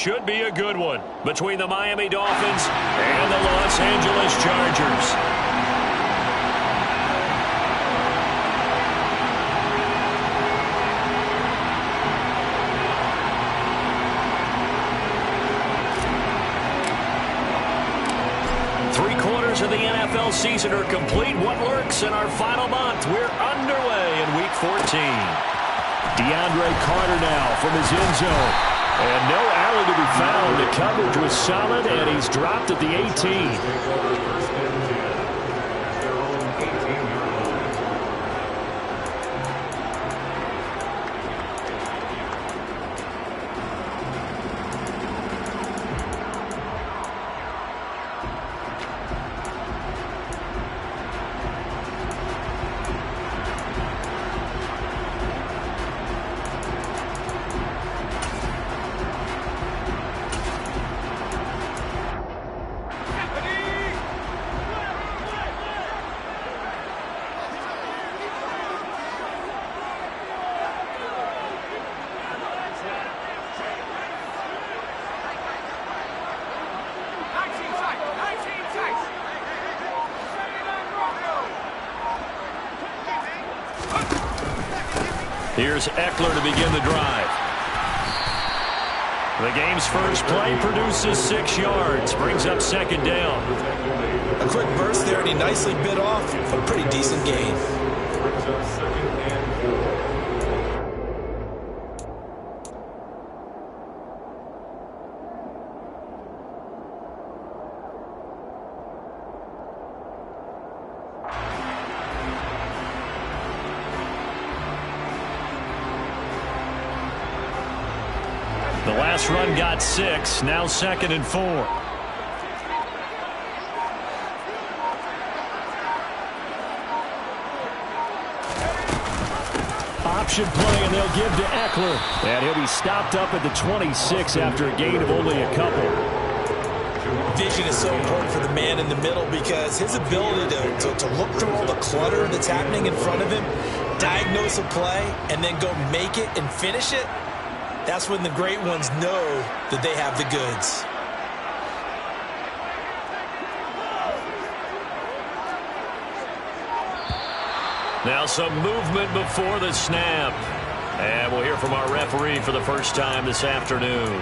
should be a good one between the Miami Dolphins and the Los Angeles Chargers. Three-quarters of the NFL season are complete. What lurks in our final month? We're underway in Week 14. DeAndre Carter now from his end zone. And no alley to be found. The coverage was solid, and he's dropped at the 18. Here's Eckler to begin the drive. The game's first play produces 6 yards, brings up second down. A quick burst there, and he nicely bit off a pretty decent gain. The last run got 6, now 2nd and 4. Option play, and they'll give to Eckler. And he'll be stopped up at the 26 after a gain of only a couple. Vision is so important for the man in the middle because his ability to look through all the clutter that's happening in front of him, diagnose a play, and then go make it and finish it, that's when the great ones know that they have the goods. Now some movement before the snap. And we'll hear from our referee for the first time this afternoon.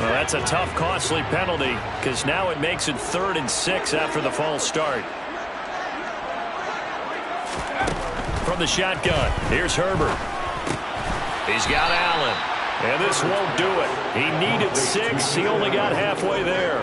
Well, that's a tough, costly penalty because now it makes it 3rd and 6 after the false start. From the shotgun, here's Herbert. He's got Allen, and this won't do it. He needed 6. He only got halfway there.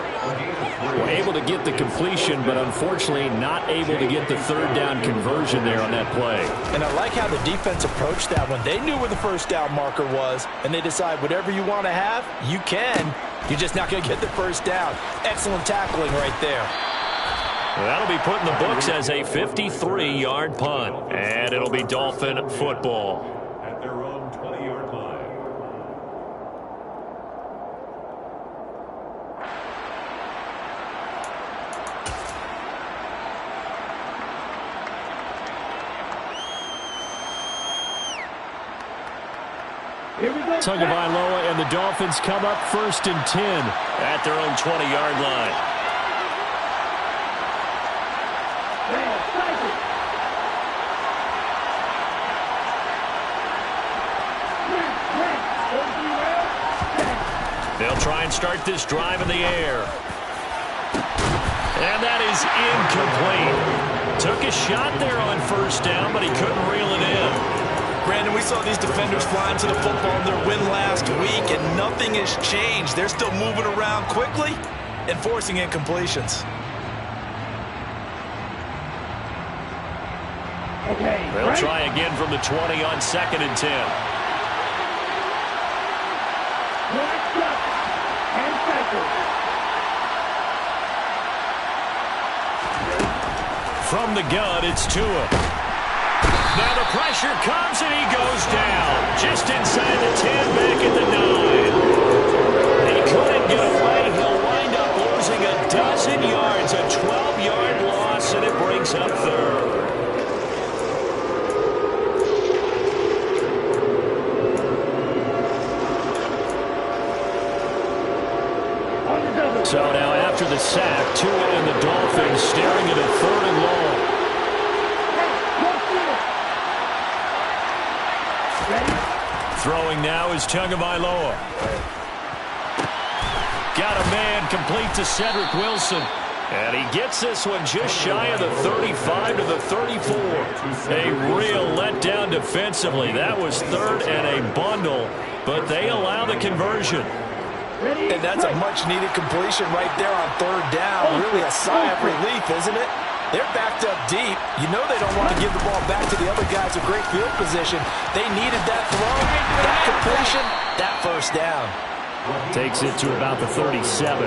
We're able to get the completion, but unfortunately not able to get the 3rd down conversion there on that play. And I like how the defense approached that one. They knew where the first down marker was, and they decide whatever you want to have, you can. You're just not going to get the first down. Excellent tackling right there. That'll be put in the books as a 53-yard punt. And it'll be Dolphin football. At their own 20-yard line. Tagovailoa and the Dolphins come up 1st and 10 at their own 20-yard line. They'll try and start this drive in the air. And that is incomplete. Took a shot there on 1st down, but he couldn't reel it in. Brandon, we saw these defenders flying to the football in their win last week, and nothing has changed. They're still moving around quickly and forcing incompletions. They'll try again from the 20 on 2nd and 10. From the gun, it's Tua. Now the pressure comes and he goes down. Just inside the 10, back at the 9. So now after the sack, Tua and the Dolphins staring at a 3rd and long. Throwing now is Tagovailoa. Got a man complete to Cedric Wilson. And he gets this one just shy of the 35 to the 34. A real letdown defensively. That was 3rd and a bundle, but they allow the conversion. And that's a much-needed completion right there on 3rd down. Really a sigh of relief, isn't it? They're backed up deep. You know they don't want to give the ball back to the other guys with great field position. They needed that throw, that completion, that 1st down. Takes it to about the 37.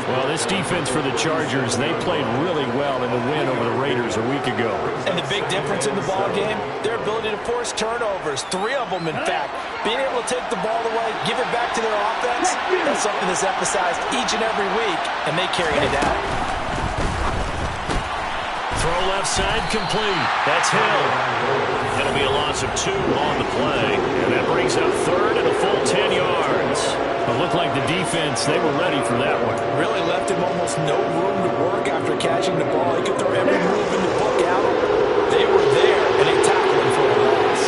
Well, this defense for the Chargers, they played really well in the win over the Raiders a week ago. And the big difference in the ball game, their ability to force turnovers, 3 of them in fact. Being able to take the ball away, give it back to their offense, that's something that's emphasized each and every week, and they carried it out. Throw left side complete. That's Hill. It'll be a loss of 2 on the play, and that brings up 3rd and a full 10 yards. It looked like the defense, they were ready for that one. Really left him almost no room to work after catching the ball. He could throw every move in the book out. They were there, and they tackled him for a loss.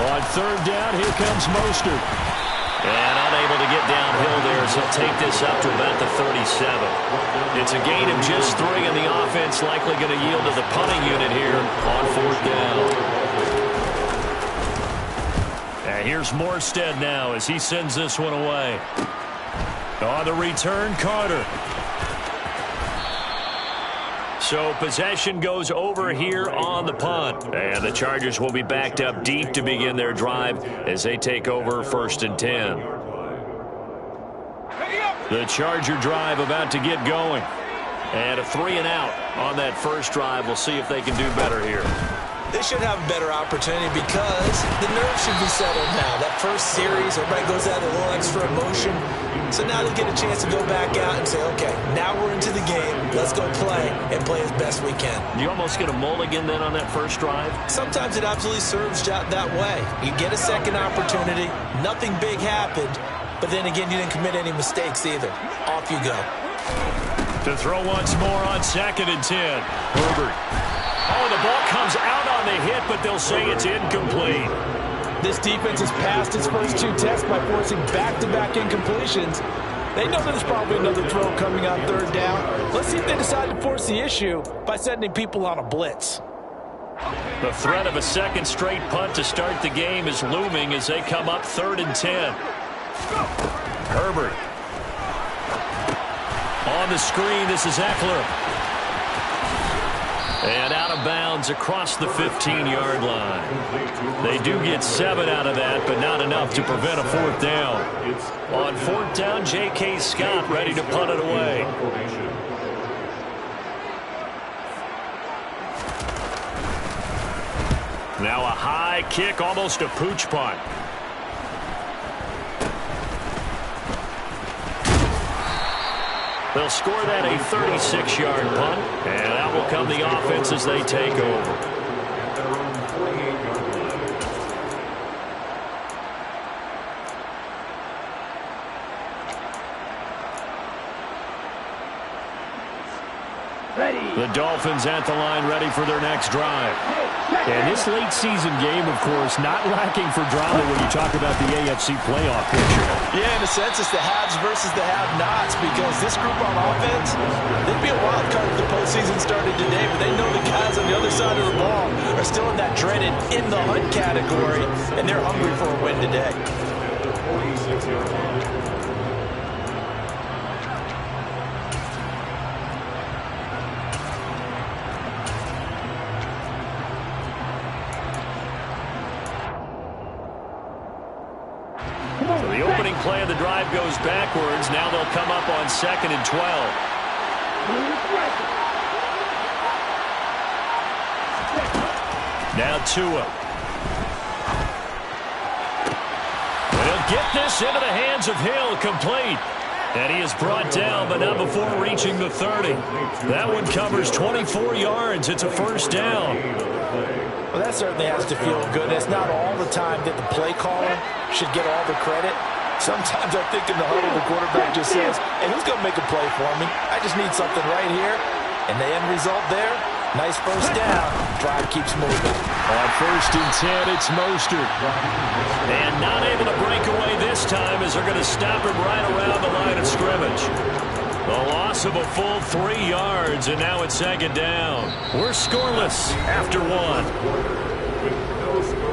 On 3rd down, here comes Mostert. And unable to get downhill there, so he'll take this up to about the 37. It's a gain of just 3, and the offense likely going to yield to the punting unit here on 4th down. And here's Morstead now as he sends this one away. On the return, Carter. So possession goes over here on the punt. And the Chargers will be backed up deep to begin their drive as they take over 1st and 10. The Charger drive about to get going. And a 3 and out on that first drive. We'll see if they can do better here. They should have a better opportunity because the nerves should be settled now. That first series, everybody goes out with a little extra emotion. So now they get a chance to go back out and say, okay, now we're into the game. Let's go play and play as best we can. You almost get a mulligan then on that first drive? Sometimes it absolutely serves that way. You get a second opportunity. Nothing big happened. But then again, you didn't commit any mistakes either. Off you go. To throw once more on 2nd and 10. Herbert. Oh, the ball comes out on the hit, but they'll say it's incomplete. This defense has passed its first 2 tests by forcing back-to-back incompletions. They know there's probably another throw coming on 3rd down. Let's see if they decide to force the issue by sending people on a blitz. The threat of a 2nd straight punt to start the game is looming as they come up 3rd and 10. Herbert. On the screen, this is Eckler. And out of bounds across the 15-yard line. They do get 7 out of that, but not enough to prevent a 4th down. On 4th down, J.K. Scott ready to punt it away. Now a high kick, almost a pooch punt. They'll score that a 36-yard punt, and out will come the offense as they take over. The Dolphins at the line ready for their next drive. And this late season game, of course, not lacking for drama when you talk about the AFC playoff picture. Yeah, in a sense, it's the haves versus the have-nots because this group on offense, they'd be a wild card if the postseason started today, but they know the guys on the other side of the ball are still in that dreaded in the hunt category, and they're hungry for a win today. So the opening play of the drive goes backwards. Now they'll come up on 2nd and 12. Now Tua. They'll get this into the hands of Hill, complete. And he is brought down, but not before reaching the 30. That one covers 24 yards. It's a 1st down. Well, that certainly has to feel good. It's not all the time that the play caller should get all the credit. Sometimes I think in the huddle, the quarterback just says, hey, who's going to make a play for me? I just need something right here. And the end result there, nice first down. Drive keeps moving. On 1st and 10, it's Mostert. And not able to break away this time as they're going to stop him right around the line of scrimmage. The loss of a full 3 yards, and now it's 2nd down. We're scoreless after 1. With no score.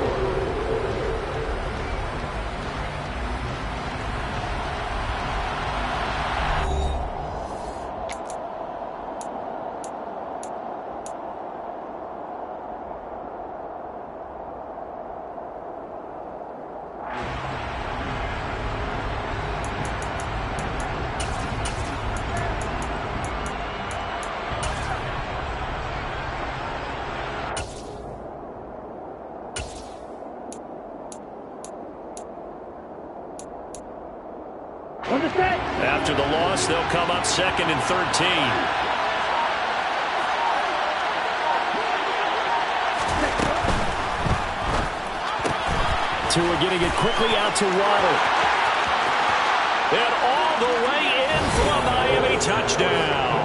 After the loss, they'll come up 2nd and 13. Tua getting it quickly out to Waddle. And all the way in for a Miami touchdown.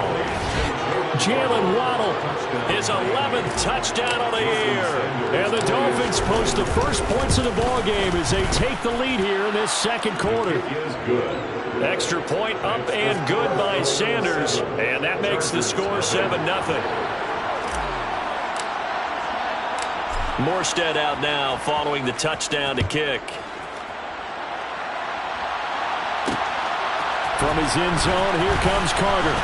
Jalen Waddle, his 11th touchdown of the year. And the Dolphins post the first points of the ballgame as they take the lead here in this 2nd quarter. Extra point up and good by Sanders. And that makes the score 7-0. Morstead out now following the touchdown to kick. From his end zone, here comes Carter.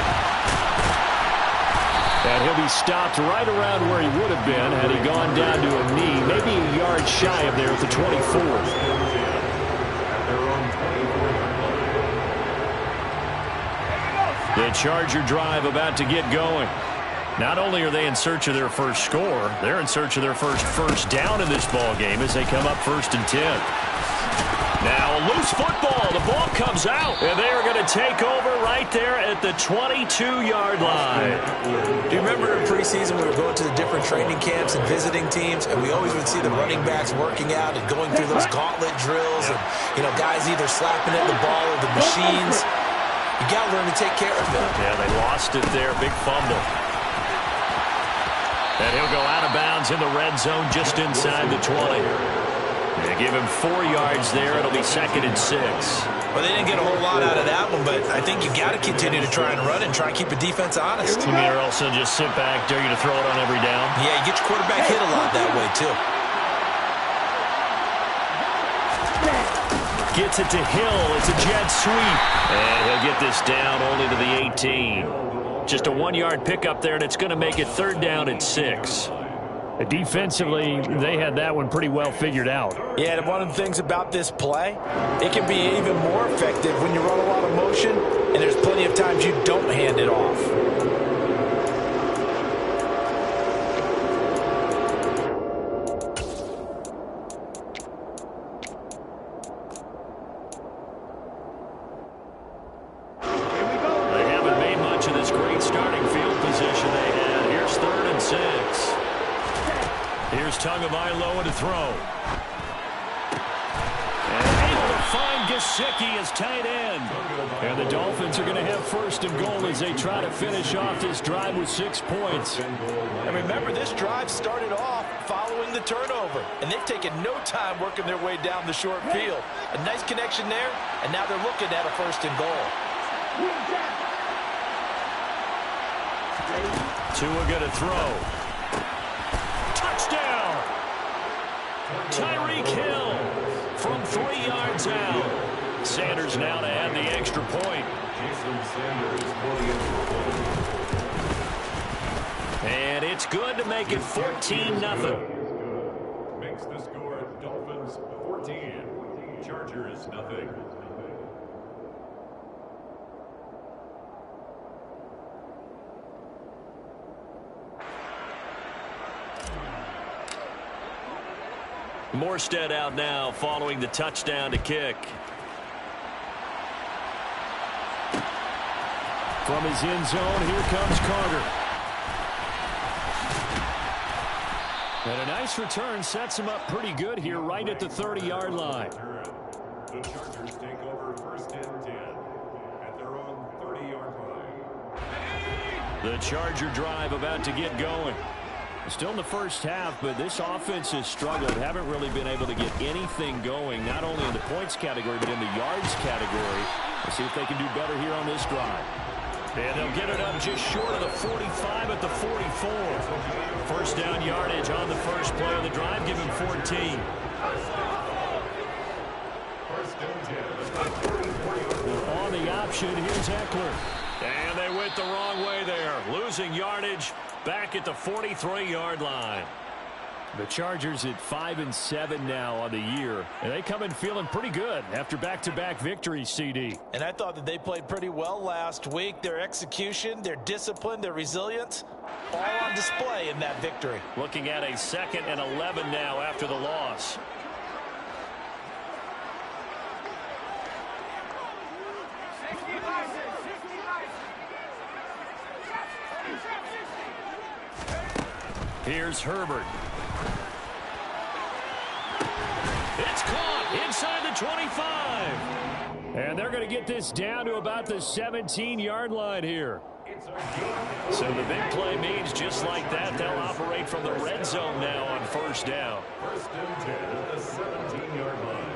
And he'll be stopped right around where he would have been had he gone down to a knee, maybe a yard shy of there at the 24. The Charger drive about to get going. Not only are they in search of their first score, they're in search of their first down in this ball game as they come up 1st and 10. Now a loose football. The ball comes out, and they are going to take over right there at the 22-yard line. Do you remember in preseason we were going to the different training camps and visiting teams, and we always would see the running backs working out and going through those gauntlet drills, and guys either slapping at the ball or the machines. You got to learn to take care of them. Yeah, they lost it there. Big fumble. And he'll go out of bounds in the red zone just inside the 20. They give him 4 yards there. It'll be 2nd and 6. Well, they didn't get a whole lot out of that one, but I think you got to continue to try and run and try and keep the defense honest. You mean, or else they'll just sit back, dare you to throw it on every down? Yeah, you get your quarterback hit a lot that way, too. Gets it to Hill. It's a jet sweep. And he'll get this down only to the 18. Just a 1-yard pickup there, and it's going to make it 3rd down and 6. Defensively, they had that one pretty well figured out. Yeah, and one of the things about this play, it can be even more effective when you run a lot of motion, and there's plenty of times you don't hand it off. Tagovailoa to throw. And able to find Gesicki as tight end. And the Dolphins are going to have 1st and goal as they try to finish off this drive with 6 points. And remember, this drive started off following the turnover. And they've taken no time working their way down the short field. A nice connection there, and now they're looking at a 1st and goal. Tua going to throw. Touchdown! Tyreek Hill from 3 yards out. Sanders now to add the extra point. And it's good to make it 14-0. Makes the score Dolphins 14, Chargers nothing. Morstead out now following the touchdown to kick. From his end zone, here comes Carter. And a nice return sets him up pretty good here right at the 30-yard line. The Chargers take over 1st and 10 at their own 30-yard line. The Charger drive about to get going. Still in the first half, but this offense has struggled. Haven't really been able to get anything going, not only in the points category, but in the yards category. Let's see if they can do better here on this drive. And they'll get it up just short of the 45 at the 44. First down yardage on the first play of the drive. Give him 14. On the option, here's Eckler. And they went the wrong way there. Losing yardage back at the 43-yard line. The Chargers at 5-7 now on the year. And they come in feeling pretty good after back-to-back victories, CD. And I thought that they played pretty well last week. Their execution, their discipline, their resilience, all on display in that victory. Looking at a 2nd and 11 now after the loss. Here's Herbert. It's caught inside the 25. And they're going to get this down to about the 17-yard line here. So the big play means just like that, they'll operate from the red zone now on first down. 1st and 10 at the 17-yard line.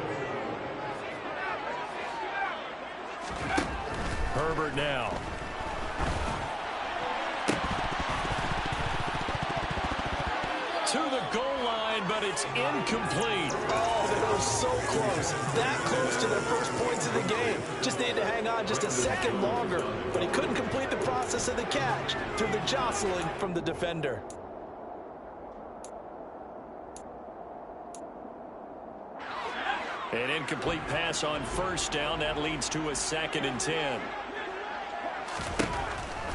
Herbert now. To the goal line, but it's incomplete. Oh, they were so close. That close to their first points of the game. Just needed to hang on just a second longer, but he couldn't complete the process of the catch through the jostling from the defender. An incomplete pass on first down. That leads to a 2nd and 10.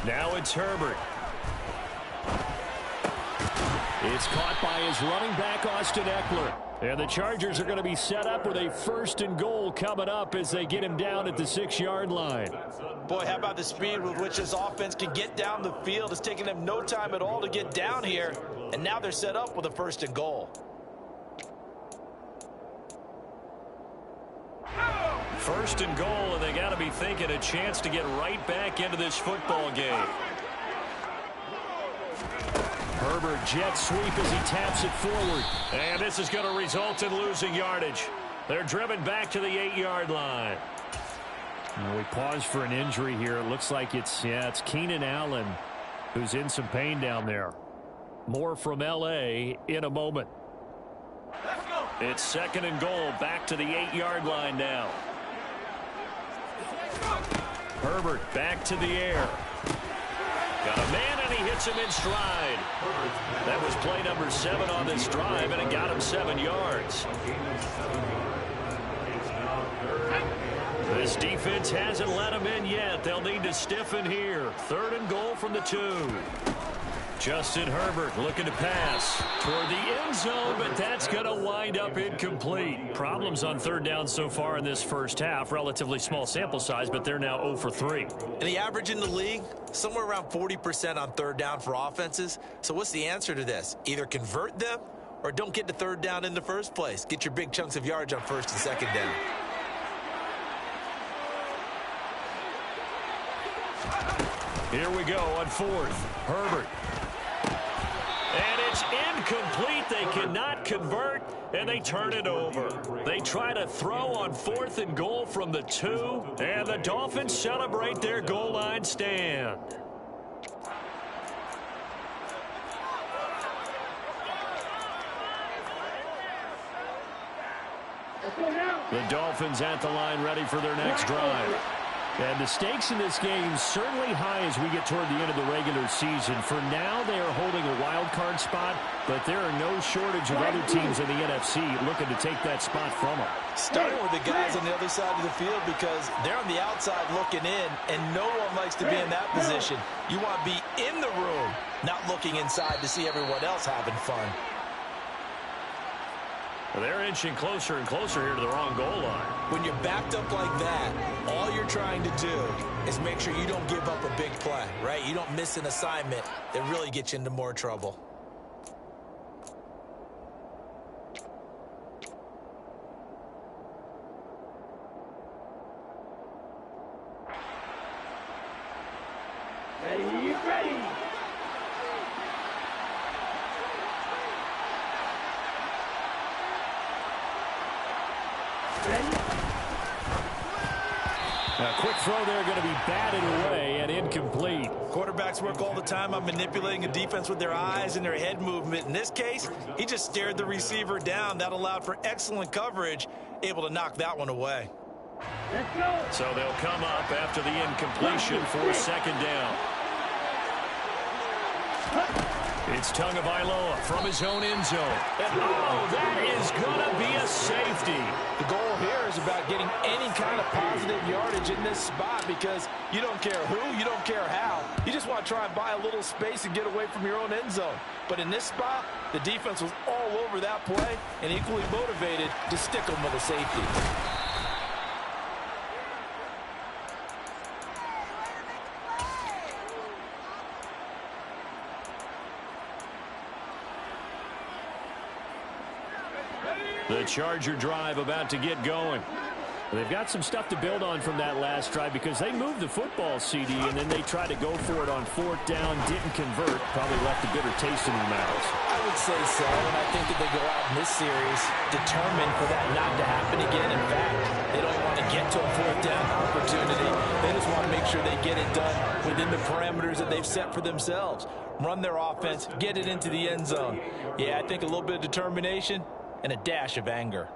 Now it's Herbert. It's caught by his running back, Austin Eckler. And the Chargers are going to be set up with a 1st and goal coming up as they get him down at the 6-yard line. Boy, how about the speed with which this offense can get down the field? It's taking them no time at all to get down here. And now they're set up with a 1st and goal. 1st and goal, and they got to be thinking a chance to get right back into this football game. Herbert jet sweep as he taps it forward. And this is going to result in losing yardage. They're driven back to the 8-yard line. Well, we pause for an injury here. It looks like it's Keenan Allen who's in some pain down there. More from LA in a moment. It's 2nd and goal, back to the 8-yard line now. Herbert back to the air. Got a man, and he hits him in stride. That was play number 7 on this drive, and it got him 7 yards. This defense hasn't let him in yet. They'll need to stiffen here. 3rd and goal from the 2. Justin Herbert looking to pass toward the end zone, but that's going to wind up incomplete. Problems on 3rd down so far in this first half. Relatively small sample size, but they're now 0 for 3. And the average in the league, somewhere around 40% on 3rd down for offenses. So what's the answer to this? Either convert them or don't get to 3rd down in the first place. Get your big chunks of yards on 1st and 2nd down. Here we go on 4th. Herbert. And it's incomplete. They cannot convert, and they turn it over. They try to throw on 4th and goal from the 2, and the Dolphins celebrate their goal line stand. The Dolphins at the line ready for their next drive. And the stakes in this game certainly high as we get toward the end of the regular season. For now, they are holding a wild card spot, but there are no shortage of other teams in the NFC looking to take that spot from them. Starting with the guys on the other side of the field because they're on the outside looking in, and no one likes to be in that position. You want to be in the room, not looking inside to see everyone else having fun. Well, they're inching closer and closer here to the wrong goal line. When you're backed up like that, all you're trying to do is make sure you don't give up a big play, right? You don't miss an assignment that really gets you into more trouble. A quick throw there going to be batted away and incomplete. Quarterbacks work all the time on manipulating a defense with their eyes and their head movement. In this case, he just stared the receiver down. That allowed for excellent coverage, able to knock that one away. So they'll come up after the incompletion for second down. It's Tagovailoa from his own end zone. And oh, that is going to be a safety. The goal here is about getting any kind of positive yardage in this spot because you don't care who, you don't care how. You just want to try and buy a little space and get away from your own end zone. But in this spot, the defense was all over that play and equally motivated to stick them with a safety. The Charger drive about to get going. They've got some stuff to build on from that last drive because they moved the football, CD, and then they tried to go for it on fourth down, didn't convert, probably left a bitter taste in their mouths. I would say so, and I think that they go out in this series determined for that not to happen again. In fact, they don't want to get to a fourth down opportunity. They just want to make sure they get it done within the parameters that they've set for themselves. Run their offense, get it into the end zone. Yeah, I think a little bit of determination and a dash of anger.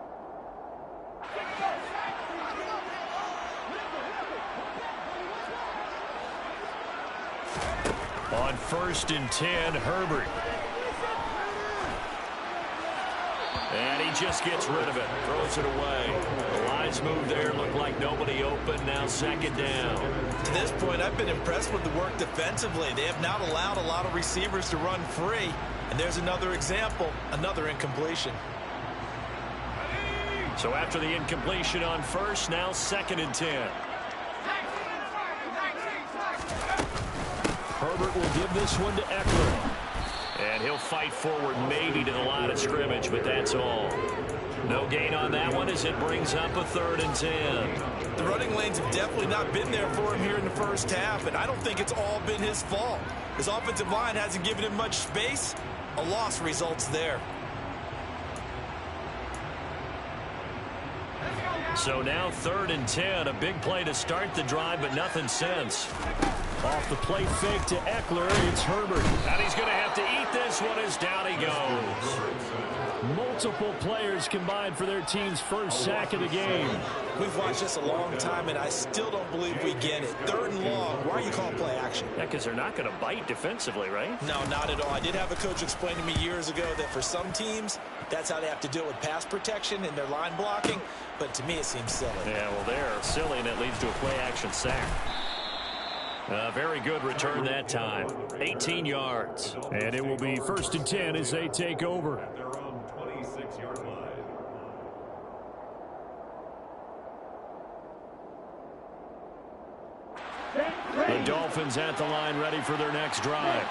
On 1st and 10, Herbert. And he just gets rid of it, throws it away. The lines move there, look like nobody open, now second down. To this point, I've been impressed with the work defensively. They have not allowed a lot of receivers to run free. And there's another example, another incompletion. So after the incompletion on 1st, now 2nd and 10. Herbert will give this one to Eckler. And he'll fight forward maybe to the line of scrimmage, but that's all. No gain on that one as it brings up a 3rd and 10. The running lanes have definitely not been there for him here in the first half, and I don't think it's all been his fault. His offensive line hasn't given him much space. A loss results there. So now 3rd and 10, a big play to start the drive, but nothing since. Off the play fake to Eckler, it's Herbert. And he's going to have to eat this one as down he goes. Multiple players combined for their team's first sack of the game. We've watched this a long time, and I still don't believe we get it. 3rd and long, why are you calling play action? Yeah, because they're not going to bite defensively, right? No, not at all. I did have a coach explain to me years ago that for some teams, that's how they have to deal with pass protection and their line blocking. But to me, it seems silly. Yeah, well, they're silly, and it leads to a play-action sack. A very good return that time. 18 yards. And it will be 1st and 10 as they take over. At their own 26-yard line. The Dolphins at the line ready for their next drive.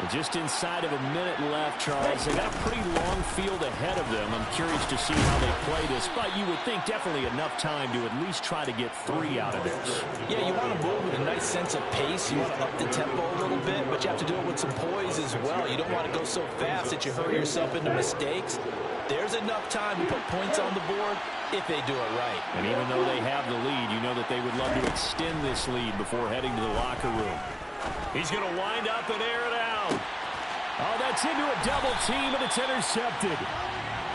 And just inside of a minute left, Charles. They got a pretty long field ahead of them. I'm curious to see how they play this, but you would think definitely enough time to at least try to get 3 out of this. Yeah, you want to move with a nice sense of pace. You want to up the tempo a little bit, but you have to do it with some poise as well. You don't want to go so fast that you hurry yourself into mistakes. There's enough time to put points on the board if they do it right. And even though they have the lead, you know that they would love to extend this lead before heading to the locker room. He's going to wind up and air it out. Oh, that's into a double team, and it's intercepted.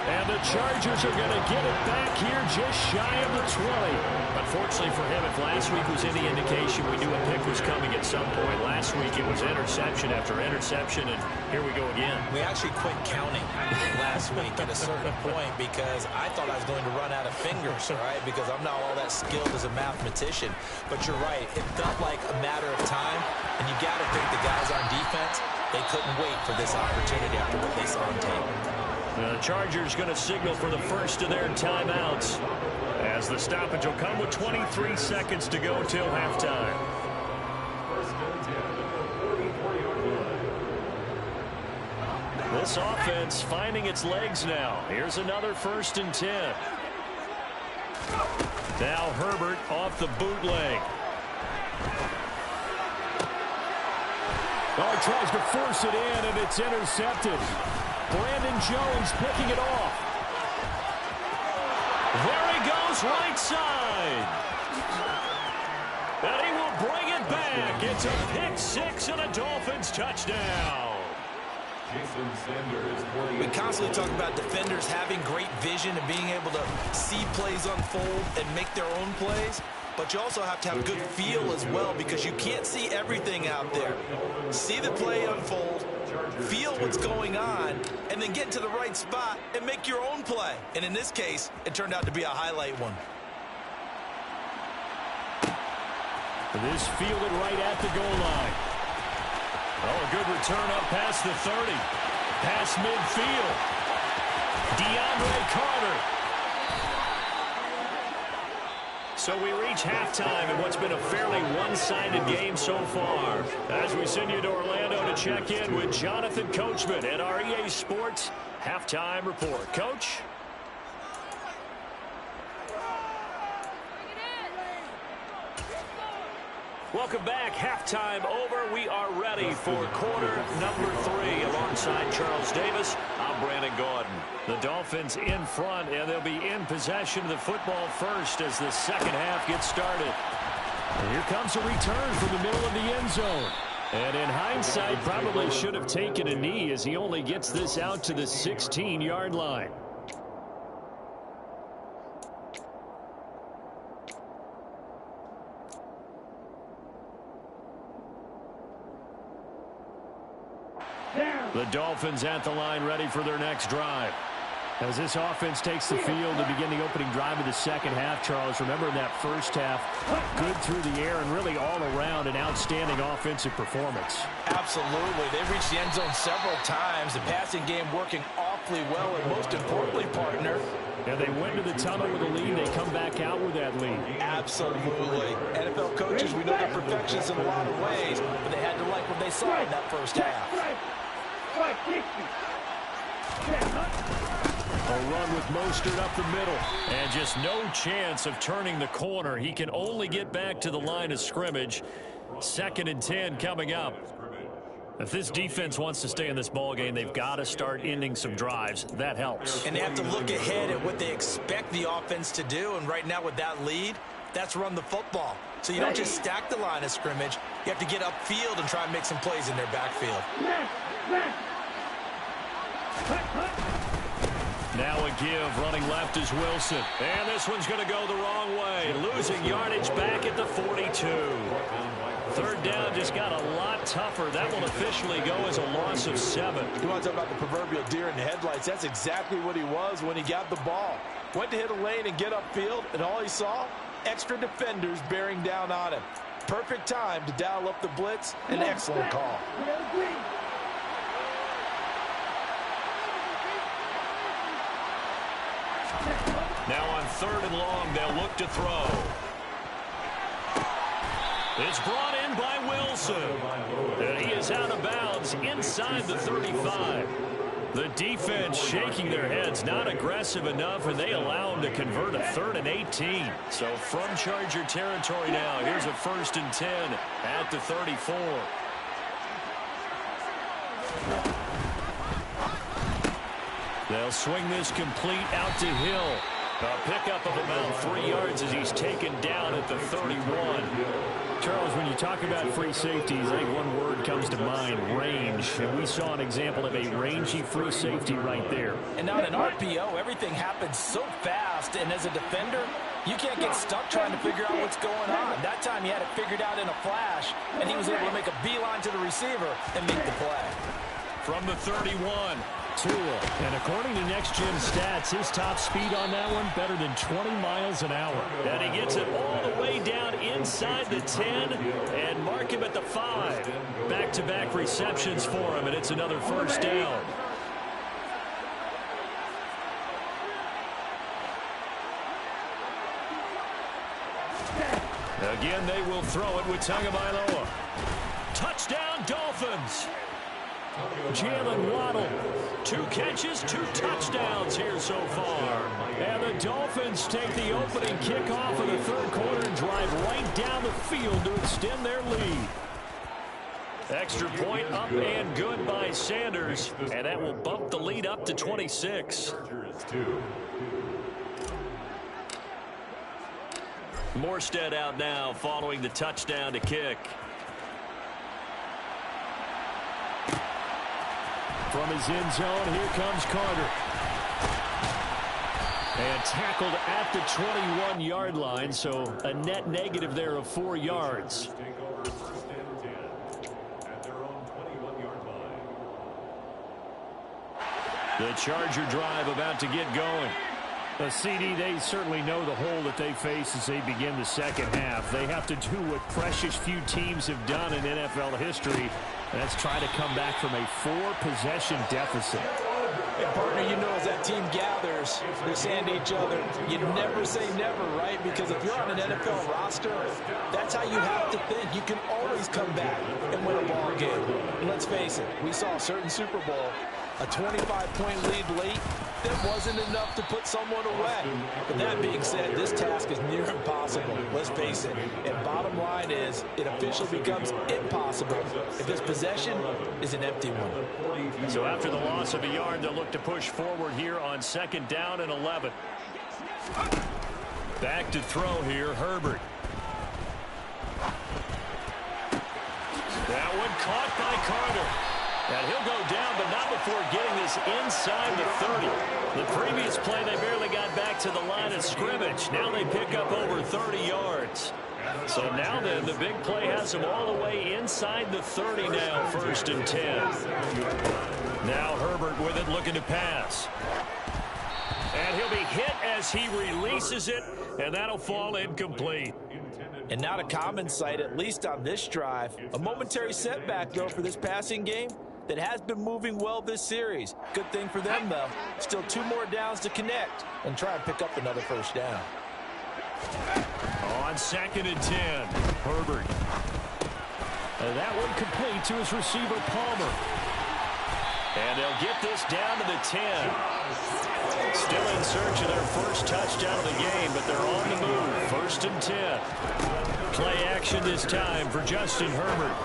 And the Chargers are going to get it back here just shy of the 20. Unfortunately for him, if last week was any indication, we knew a pick was coming at some point. Last week it was interception after interception, and here we go again. We actually quit counting last week at a certain point because I thought I was going to run out of fingers, right? Because I'm not all that skilled as a mathematician. But you're right. It felt like a matter of time, and you got to think the guys on defense, they couldn't wait for this opportunity after what they saw on tape. The Chargers going to signal for the first of their timeouts as the stoppage will come with 23 seconds to go till halftime. 1st and 10 at the 44-yard line. This offense finding its legs now. Here's another 1st and 10. Now Herbert off the bootleg. Oh, he tries to force it in, and it's intercepted. Brandon Jones picking it off. There he goes goes right side. And he will bring it back. It's a pick six and a Dolphins touchdown. We constantly talk about defenders having great vision and being able to see plays unfold and make their own plays. But you also have to have good feel as well, because you can't see everything out there. See the play unfold, feel what's going on, and then get to the right spot and make your own play. And in this case, it turned out to be a highlight one. This fielded right at the goal line. Oh, a good return up past the 30. Past midfield. DeAndre Carter. So we reach halftime in what's been a fairly one-sided game so far. As we send you to Orlando to check in with Jonathan Coachman at our EA Sports Halftime Report. Coach? Welcome back. Halftime over. We are ready for quarter number 3. Alongside Charles Davis, I'm Brandon Gordon. The Dolphins in front, and they'll be in possession of the football first as the second half gets started. And here comes a return from the middle of the end zone. And in hindsight, probably should have taken a knee as he only gets this out to the 16-yard line. The Dolphins at the line, ready for their next drive. As this offense takes the field to begin the opening drive of the second half, Charles, remember in that first half, good through the air and really all around an outstanding offensive performance. Absolutely. They've reached the end zone several times. The passing game working awfully well, and most importantly, partner, and they went to the tunnel with a lead. They come back out with that lead. Absolutely. NFL coaches, we know they're perfectionists in a lot of ways, but they had to like what they saw in that first half. A run with Mostert up the middle. And just no chance of turning the corner. He can only get back to the line of scrimmage. 2nd and 10 coming up. If this defense wants to stay in this ballgame, they've got to start ending some drives. That helps. And they have to look ahead at what they expect the offense to do. And right now with that lead, that's run the football. So you don't just stack the line of scrimmage. You have to get upfield and try and make some plays in their backfield. Now a give, running left is Wilson. And this one's going to go the wrong way. Losing yardage back at the 42. 3rd down just got a lot tougher. That will officially go as a loss of 7. You want to talk about the proverbial deer in the headlights? That's exactly what he was when he got the ball. Went to hit a lane and get upfield, and all he saw, extra defenders bearing down on him. Perfect time to dial up the blitz. An excellent call. Now on 3rd and long, they'll look to throw. It's brought in by Wilson. And he is out of bounds inside the 35. The defense shaking their heads, not aggressive enough, and they allow him to convert a 3rd and 18. So from Charger territory now, here's a 1st and 10 at the 34. They'll swing this complete out to Hill. A pickup of about 3 yards as he's taken down at the 31. Charles, when you talk about free safeties, I think one word comes to mind, range. And we saw an example of a rangy free safety right there. And now in an RPO, everything happens so fast. And as a defender, you can't get stuck trying to figure out what's going on. That time he had it figured out in a flash, and he was able to make a beeline to the receiver and make the play. From the 31. Tua. And according to Next Gen stats, his top speed on that one better than 20 miles an hour. And he gets it all the way down inside the 10 and mark him at the 5. Back-to-back receptions for him, and it's another 1st down. Again, they will throw it with Tagovailoa. Touchdown, Dolphins. Jalen Waddle, 2 catches, 2 touchdowns here so far. And the Dolphins take the opening kickoff of the 3rd quarter and drive right down the field to extend their lead. Extra point up and good by Sanders, and that will bump the lead up to 26. Morstead out now following the touchdown to kick. From his end zone, here comes Carter. And tackled at the 21-yard line, so a net negative there of 4 yards. Take over first and 10 at their own 21-yard line. The Charger drive about to get going. CD, they certainly know the hole that they face as they begin the second half. They have to do what precious few teams have done in NFL history, and that's try to come back from a 4-possession deficit. Hey, partner, you know, as that team gathers, they're saying to each other, you never say never, right? Because if you're on an NFL roster, that's how you have to think. You can always come back and win a ball game. And let's face it, we saw a certain Super Bowl, a 25-point lead late, that wasn't enough to put someone away. But that being said, this task is near impossible. Let's face it. And bottom line is, it officially becomes impossible if this possession is an empty one. So after the loss of a yard, they'll look to push forward here on 2nd down and 11. Back to throw here, Herbert. That one caught by Carter. And he'll go down, but not before getting this inside the 30. The previous play, they barely got back to the line of scrimmage. Now they pick up over 30 yards. So now then, the big play has them all the way inside the 30 now, 1st and 10. Now Herbert with it, looking to pass. And he'll be hit as he releases it, and that'll fall incomplete. And not a common sight, at least on this drive. A momentary setback, though, for this passing game that has been moving well this series. Good thing for them, though. Still 2 more downs to connect and try and pick up another 1st down. On 2nd and 10, Herbert. And that one complete to his receiver, Palmer. And they'll get this down to the 10. Still in search of their first touchdown of the game, but they're on the move. 1st and 10. Play action this time for Justin Herbert.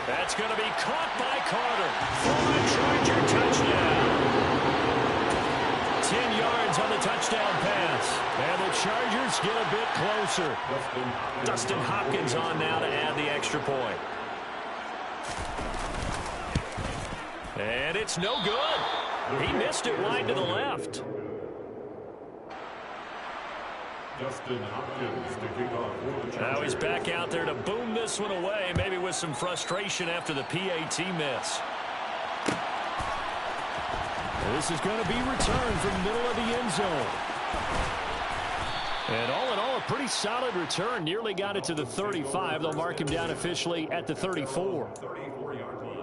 That's going to be caught by Carter for a Charger touchdown. 10 yards on the touchdown pass. And the Chargers get a bit closer. Dustin Hopkins on now to add the extra point. And it's no good. He missed it wide to the left. Justin Hopkins to kick off for the Chargers. Now he's back out there to boom this one away, maybe with some frustration after the PAT miss. This is going to be returned from the middle of the end zone. And all in all, a pretty solid return. Nearly got it to the 35. They'll mark him down officially at the 34. 34-yard line.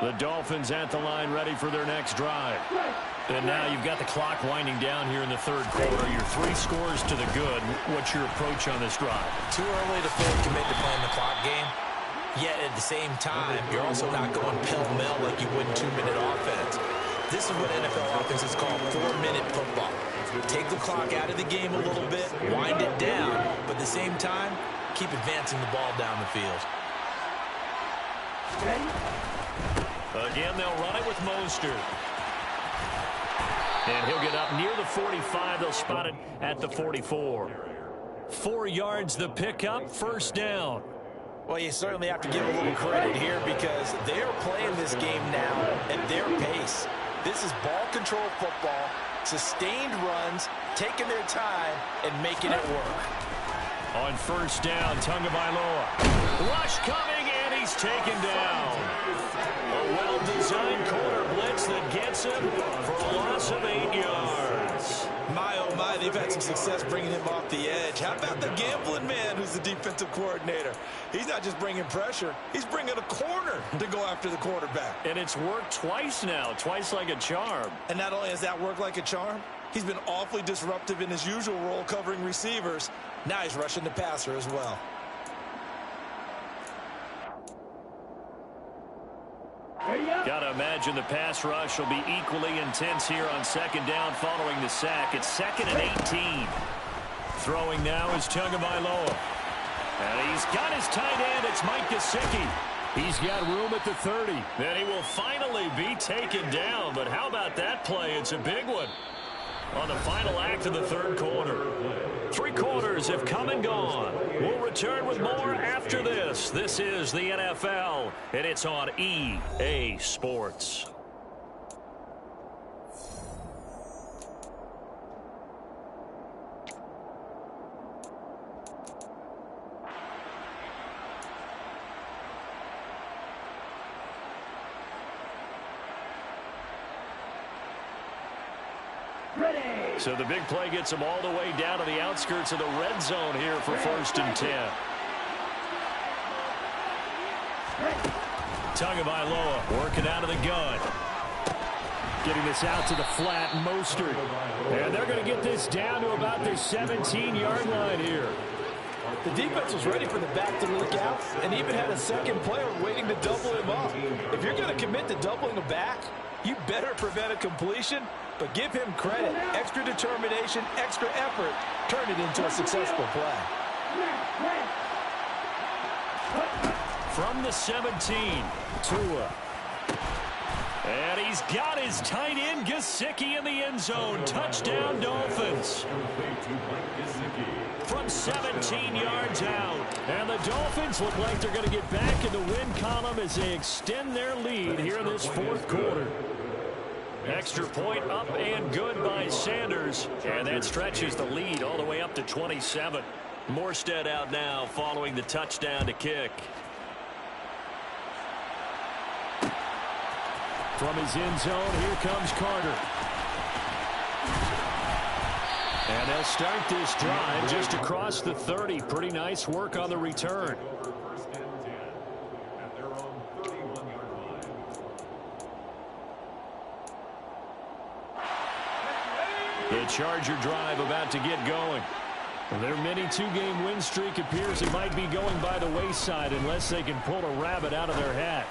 The Dolphins at the line ready for their next drive. And now you've got the clock winding down here in the 3rd quarter. Your 3 scores to the good. What's your approach on this drive? Too early to fully commit to playing the clock game. Yet at the same time, you're also not going pell-mell like you would in 2-minute offense. This is what NFL offenses call 4-minute football. Take the clock out of the game a little bit, wind it down, but at the same time, keep advancing the ball down the field. Again, they'll run it with Mostert. And he'll get up near the 45. They'll spot it at the 44. 4 yards the pickup, 1st down. Well, you certainly have to give a little credit here because they're playing this game now at their pace. This is ball control football, sustained runs, taking their time, and making it work. On 1st down, Tagovailoa. Rush coming, and he's taken down. A well-designed corner blitz that gets him for a loss of 8 yards. My, oh my, they've had some success bringing him off the edge. How about the gambling man who's the defensive coordinator? He's not just bringing pressure, he's bringing a corner to go after the quarterback. And it's worked twice now, twice like a charm. And not only has that worked like a charm, he's been awfully disruptive in his usual role covering receivers. Now he's rushing the passer as well. Got to imagine the pass rush will be equally intense here on 2nd down following the sack. It's 2nd and 18. Throwing now is Tagovailoa. And he's got his tight end. It's Mike Gesicki. He's got room at the 30. And he will finally be taken down. But how about that play? It's a big one on the final act of the third quarter. 3 quarters have come and gone. We'll return with more after this. This is the NFL, and it's on EA Sports. So the big play gets them all the way down to the outskirts of the red zone here for 1st and 10. Tagovailoa working out of the gun. Getting this out to the flat, Mostert. And they're going to get this down to about their 17-yard line here. The defense was ready for the back to leak out and even had a second player waiting to double him up. If you're going to commit to doubling a back, you better prevent a completion, but give him credit. Extra determination, extra effort, turn it into a successful play. From the 17, Tua. And he's got his tight end, Gesicki, in the end zone. Touchdown, Dolphins. From 17 yards out. And the Dolphins look like they're going to get back in the win column as they extend their lead here in this 4th quarter. Extra point up and good by Sanders. And that stretches the lead all the way up to 27. Morstead out now following the touchdown to kick. From his end zone, here comes Carter. And they'll start this drive just across the 30. Pretty nice work on the return. The Charger drive about to get going. Their mini 2-game win streak appears it might be going by the wayside unless they can pull a rabbit out of their hat.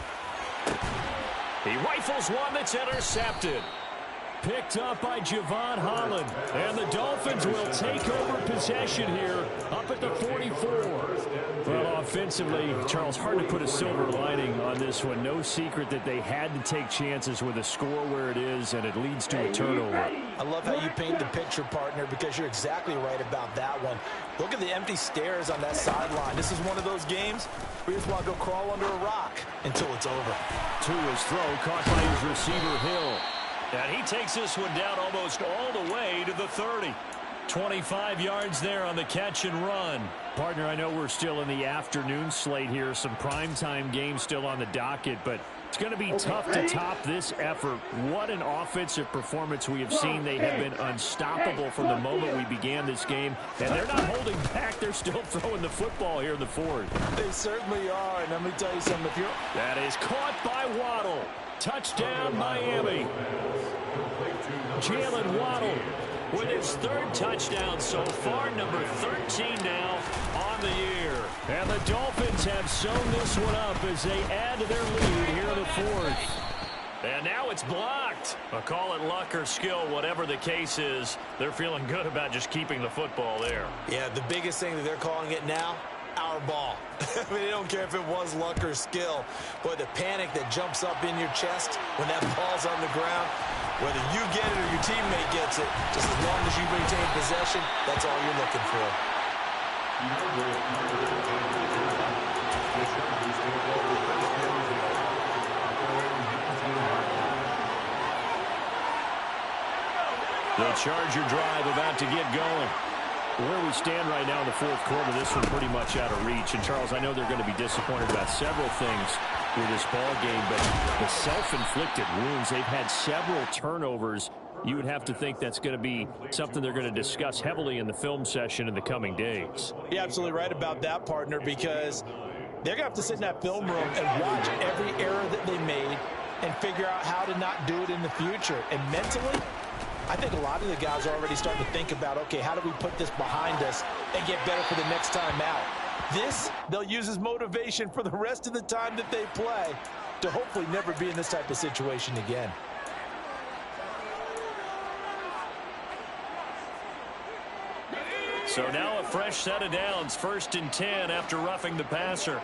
He rifles one that's intercepted. Picked up by Javon Holland. And the Dolphins will take over possession here up at the 44. Well, offensively, Charles, hard to put a silver lining on this one. No secret that they had to take chances with a score where it is, and it leads to a turnover. I love how you paint the picture, partner, because you're exactly right about that one. Look at the empty stares on that sideline. This is one of those games where you just want to go crawl under a rock until it's over. Tua's throw caught by his receiver, Hill. And he takes this one down almost all the way to the 30. 25 yards there on the catch and run. Partner, I know we're still in the afternoon slate here. Some primetime games still on the docket, but it's going to be tough to top this effort. What an offensive performance we have seen. They have been unstoppable from the moment we began this game, and they're not holding back. They're still throwing the football here in the 4th. They certainly are, and let me tell you something. That is caught by Waddle. Touchdown, Miami. Jalen Waddle with his 3rd touchdown so far, number 13 now on the year. And the Dolphins have sewn this one up as they add to their lead here in the 4th. And now it's blocked. I'll call it luck or skill, whatever the case is. They're feeling good about just keeping the football there. Yeah, the biggest thing that they're calling it now, our ball. I mean, they don't care if it was luck or skill. But the panic that jumps up in your chest when that ball's on the ground, whether you get it or your teammate gets it, just as long as you maintain possession, that's all you're looking for. The Charger drive about to get going. Where we stand right now in the 4th quarter, this one pretty much out of reach. And, Charles, I know they're going to be disappointed about several things with this ball game, but the self-inflicted wounds, they've had several turnovers. You would have to think that's going to be something they're going to discuss heavily in the film session in the coming days. You're absolutely right about that, partner, because they're going to have to sit in that film room and watch every error that they made and figure out how to not do it in the future. And mentally, I think a lot of the guys are already starting to think about, okay, how do we put this behind us and get better for the next time out? This, they'll use as motivation for the rest of the time that they play to hopefully never be in this type of situation again. So now a fresh set of downs, 1st and 10 after roughing the passer.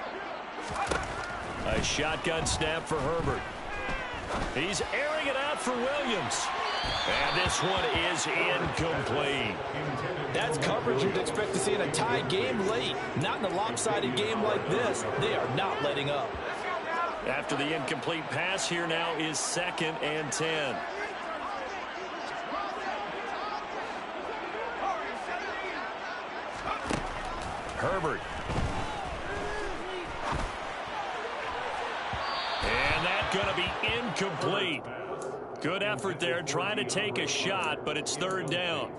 A shotgun snap for Herbert. He's airing it out for Williams. And this one is incomplete. That's coverage you'd expect to see in a tie game late. Not in a lopsided game like this. They are not letting up. After the incomplete pass, here now is 2nd and 10. Herbert. And that's going to be incomplete. Good effort there, trying to take a shot, but it's 3rd down.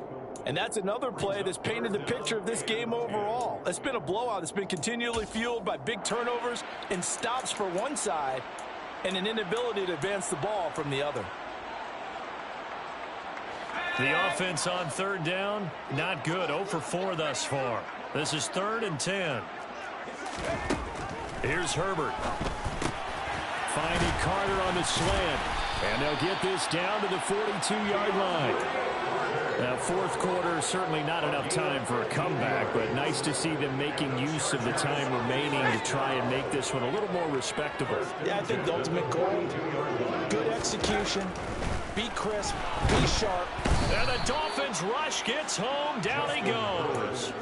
And that's another play that's painted the picture of this game overall. It's been a blowout. It's been continually fueled by big turnovers and stops for one side and an inability to advance the ball from the other. The offense on 3rd down, not good. 0 for 4 thus far. This is 3rd and 10. Here's Herbert. Finding Carter on the slant. And they'll get this down to the 42-yard line. Now, 4th quarter, certainly not enough time for a comeback, but nice to see them making use of the time remaining to try and make this one a little more respectable. Yeah, I think the ultimate goal, good execution, be crisp, be sharp. And the Dolphins rush gets home. Down he goes.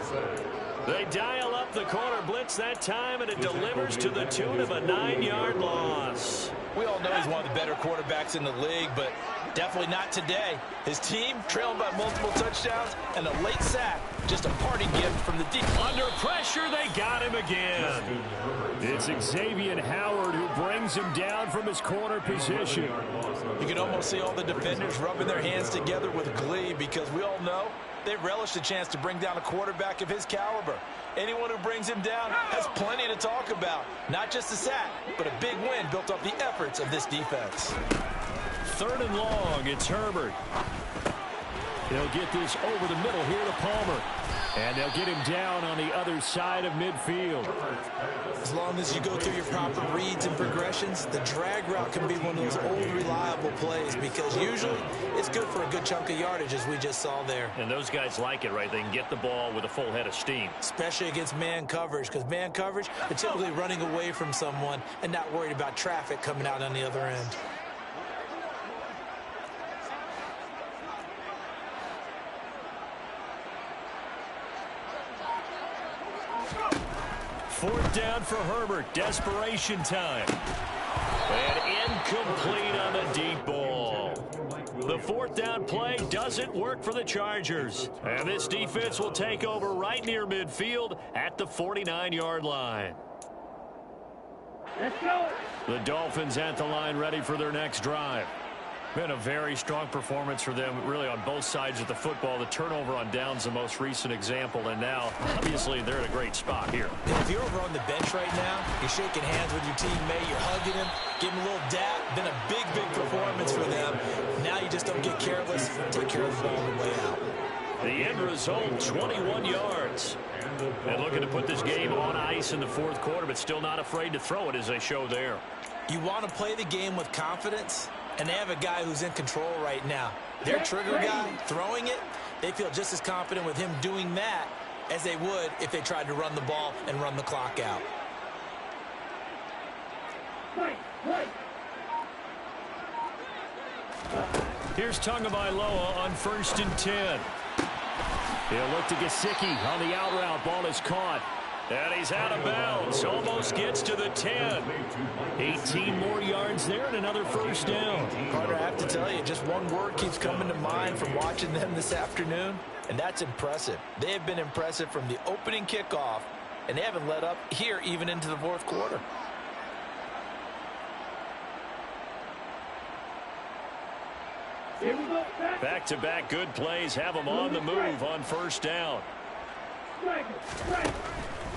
They dial up the corner blitz that time, and it delivers to the tune of a 9-yard loss. We all know he's one of the better quarterbacks in the league, but definitely not today. His team trailing by multiple touchdowns and a late sack. Just a party gift from the deep. Under pressure, they got him again. It's Xavier Howard who brings him down from his corner position. You can almost see all the defenders rubbing their hands together with glee because we all know they relish the chance to bring down a quarterback of his caliber. Anyone who brings him down has plenty to talk about. Not just a sack, but a big win built off the efforts of this defense. 3rd and long, it's Herbert. They'll get this over the middle here to Palmer. And they'll get him down on the other side of midfield. As long as you go through your proper reads and progressions, the drag route can be one of those old reliable plays because usually it's good for a good chunk of yardage as we just saw there. And those guys like it, right? They can get the ball with a full head of steam. Especially against man coverage because man coverage, they're typically running away from someone and not worried about traffic coming out on the other end. Fourth down for Herbert. Desperation time. And incomplete on the deep ball. The 4th down play doesn't work for the Chargers. And this defense will take over right near midfield at the 49-yard line. Let's go. The Dolphins at the line ready for their next drive. Been a very strong performance for them, really, on both sides of the football. The turnover on downs the most recent example, and now, obviously, they're in a great spot here. If you're over on the bench right now, you're shaking hands with your teammate, you're hugging him, giving him a little dap. Been a big, big performance for them. Now you just don't get careless. Take care of the ball on the way out. The end result, 21 yards. And looking to put this game on ice in the 4th quarter, but still not afraid to throw it as they show there. You want to play the game with confidence, and they have a guy who's in control right now. Their trigger guy throwing it, they feel just as confident with him doing that as they would if they tried to run the ball and run the clock out. Here's Tagovailoa on 1st and 10. He'll look to Gesicki on the out route. Ball is caught. And he's out of bounds. Almost gets to the 10. 18 more yards there and another 1st down. Carter, I have to tell you, just one word keeps coming to mind from watching them this afternoon, and that's impressive. They have been impressive from the opening kickoff, and they haven't let up here even into the 4th quarter. Back-to-back good plays have them on the move on 1st down.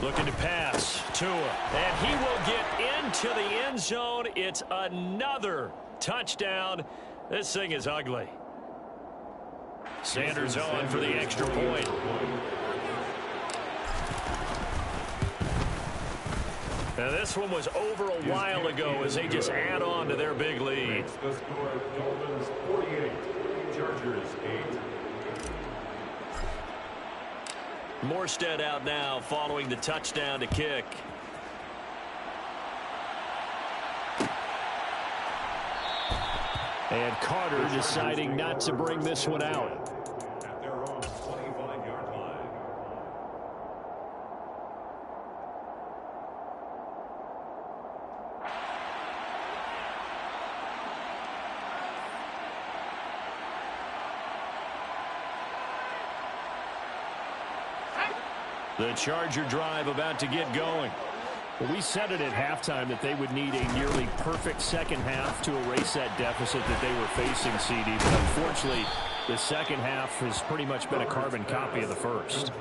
Looking to pass. Tua. And he will get into the end zone. It's another touchdown. This thing is ugly. Sanders on for the extra point. Now this one was over a while ago as they just add on to their big lead. The score, Dolphins 48, Chargers 8. Morstead out now following the touchdown to kick. And Carter deciding not to bring this one out. At their own 25-yard line. The Charger drive about to get going. Well, we said it at halftime that they would need a nearly perfect second half to erase that deficit that they were facing, CD. But unfortunately, the second half has pretty much been a carbon copy of the first.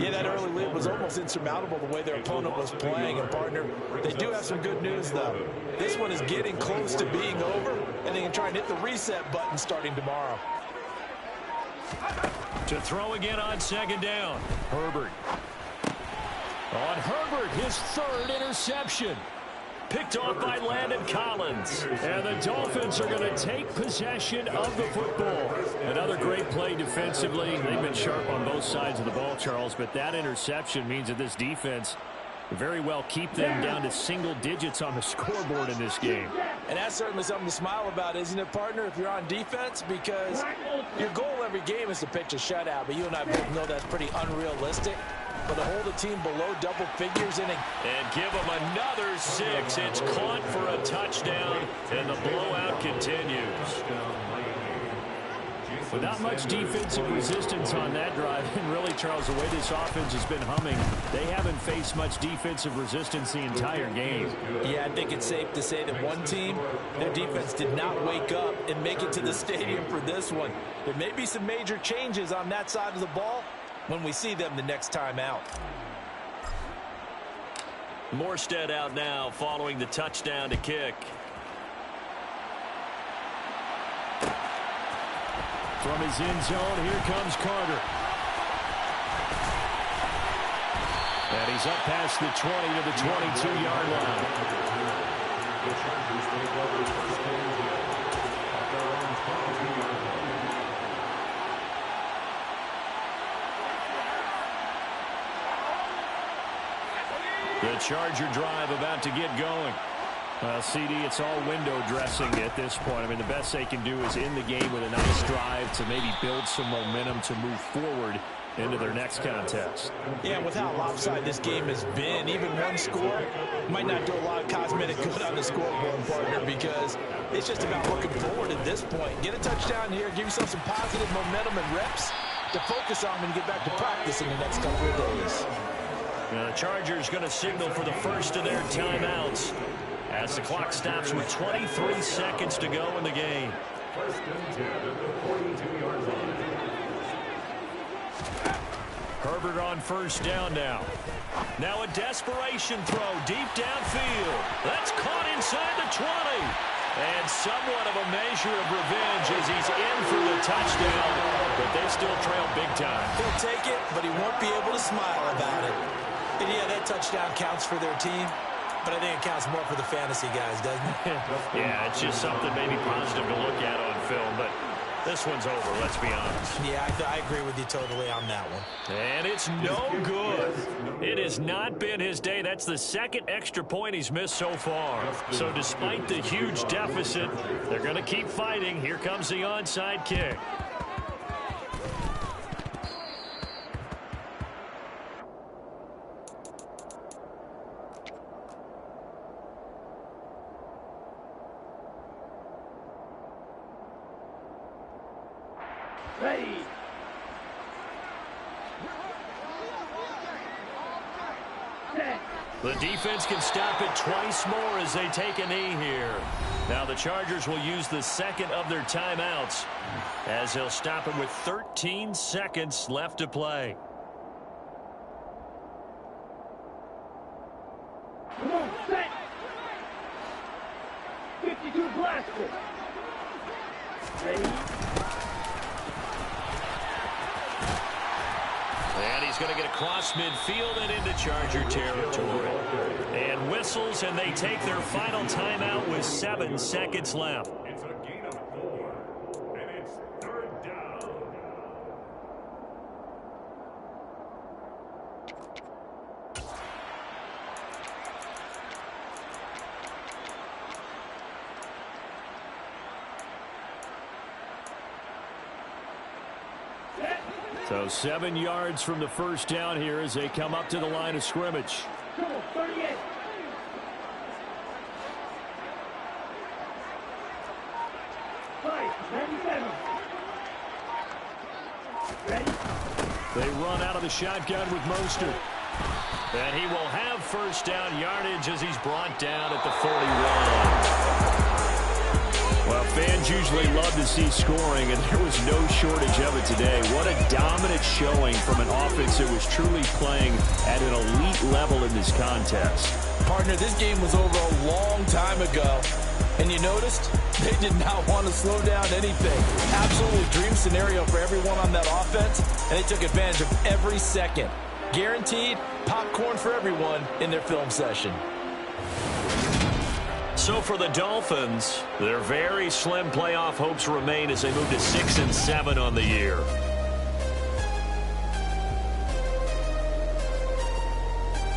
Yeah, that early lead was almost insurmountable the way their opponent was playing. And, partner, they do have some good news, though. This one is getting close to being over, and they can try and hit the reset button starting tomorrow. To throw again on second down. Herbert. On Herbert, his third interception. Picked off by Landon Collins. And the Dolphins are going to take possession of the football. Another great play defensively. They've been sharp on both sides of the ball, Charles, but that interception means that this defense very well keep them down to single digits on the scoreboard in this game. And that's certainly something to smile about, isn't it, partner, if you're on defense? Because your goal every game is to pitch a shutout, but you and I both know that's pretty unrealistic. But to hold a team below double figures and give them another 6. It's caught for a touchdown, and the blowout continues. Without much defensive resistance on that drive, and really, Charles, the way this offense has been humming, they haven't faced much defensive resistance the entire game. Yeah, I think it's safe to say that one team, their defense did not wake up and make it to the stadium for this one. There may be some major changes on that side of the ball when we see them the next time out. Morstead out now following the touchdown to kick. From his end zone, here comes Carter. And he's up past the 20 to the 22-yard line. The Chargers take over first and 10 at their own 22-yard line. The Charger drive about to get going. CD, it's all window dressing at this point. I mean, the best they can do is in the game with a nice drive to maybe build some momentum to move forward into their next contest. Yeah, with how lopsided this game has been, even one score might not do a lot of cosmetic good on the scoreboard, partner, because it's just about looking forward at this point. Get a touchdown here, give yourself some positive momentum and reps to focus on and get back to practice in the next couple of days. The Chargers going to signal for the first of their timeouts as the clock stops with 23 seconds to go in the game. First and 10 at the 42-yard line. Herbert on first down now. Now a desperation throw deep downfield. That's caught inside the 20. And somewhat of a measure of revenge as he's in for the touchdown. But they still trail big time. He'll take it, but he won't be able to smile about it. And yeah, that touchdown counts for their team. But I think it counts more for the fantasy guys, doesn't it? Yeah, it's just something maybe positive to look at on film. But this one's over, let's be honest. Yeah, I agree with you totally on that one. And it's no good. It has not been his day. That's the second extra point he's missed so far. So despite the huge deficit, they're going to keep fighting. Here comes the onside kick. Ready. Set. The defense can stop it twice more as they take a knee here. Now the Chargers will use the second of their timeouts as they'll stop it with 13 seconds left to play. Come on, set. 52 blaster. Ready. And he's going to get across midfield and into Charger territory. And whistles, and they take their final timeout with 7 seconds left. It's a gain of 4, and it's third down. So 7 yards from the first down here as they come up to the line of scrimmage. 38. Ready? They run out of the shotgun with Mostert. And he will have first down yardage as he's brought down at the 41. Well, fans usually love to see scoring, and there was no shortage of it today. What a dominant showing from an offense that was truly playing at an elite level in this contest. Partner, this game was over a long time ago. And you noticed they did not want to slow down anything. Absolutely dream scenario for everyone on that offense, and they took advantage of every second. Guaranteed popcorn for everyone in their film session. So for the Dolphins, their very slim playoff hopes remain as they move to 6-7 on the year.